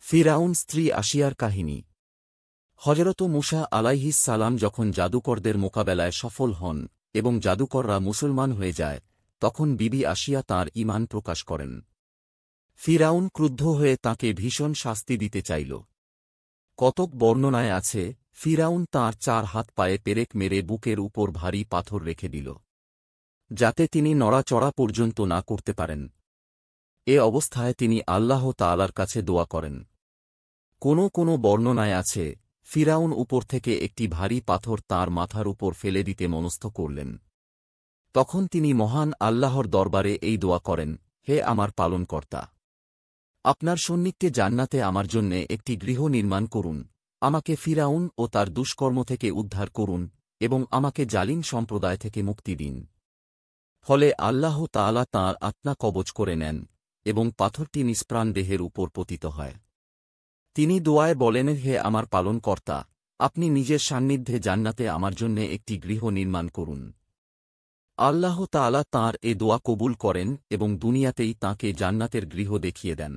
ফিরআউন স্ত্রী আসিয়ার কাহিনী। হযরত মূসা আলাইহিস সালাম যখন জাদুকরদের মোকাবেলায় সফল হন এবং জাদুকররা মুসলমান হয়ে যায়, তখন বিবি আসিয়া তাঁর ঈমান প্রকাশ করেন। ফিরআউন ক্রুদ্ধ হয়ে তাঁকে ভীষণ শাস্তি দিতে চাইল। কতক বর্ণনায় আছে, ফিরআউন তাঁর 4 হাত পায়ে পেরেক মেরে বুকের উপর ভারী পাথর রেখে দিল, যাতে তিনি নড়াচড়া পর্যন্ত না করতে পারেন। এ অবস্থায় তিনি আল্লাহ তাআলার কাছে দোয়া করেন। কোনো বর্ণনায় আছে, ফিরআউন উপর থেকে একটি ভারী পাথর তাঁর মাথার উপর ফেলে দিতে মনস্থ করলেন। তখন তিনি মহান আল্লাহর দরবারে এই দোয়া করেন, হে আমার পালনকর্তা! আপনার সন্নিধ্যে জান্নাতে আমার জন্যে একটি গৃহ নির্মাণ করুন, আমাকে ফিরআউন ও তার দুষ্কর্ম থেকে উদ্ধার করুন এবং আমাকে জালিম সম্প্রদায় থেকে মুক্তি দিন। ফলে আল্লাহ তাআলা তাঁর আত্মা কবজ করে নেন এবং পাথরটি নিষ্প্রাণ দেহের উপর পতিত হয়। তিনি দোয়ায় বলেন, হে আমার পালনকর্তা! আপনি নিজের সান্নিধ্যে জান্নাতে আমার জন্যে একটি গৃহ নির্মাণ করুন। আল্লাহ তাআলা তাঁর এ দোয়া কবুল করেন এবং দুনিয়াতেই তাঁকে জান্নাতের গৃহ দেখিয়ে দেন।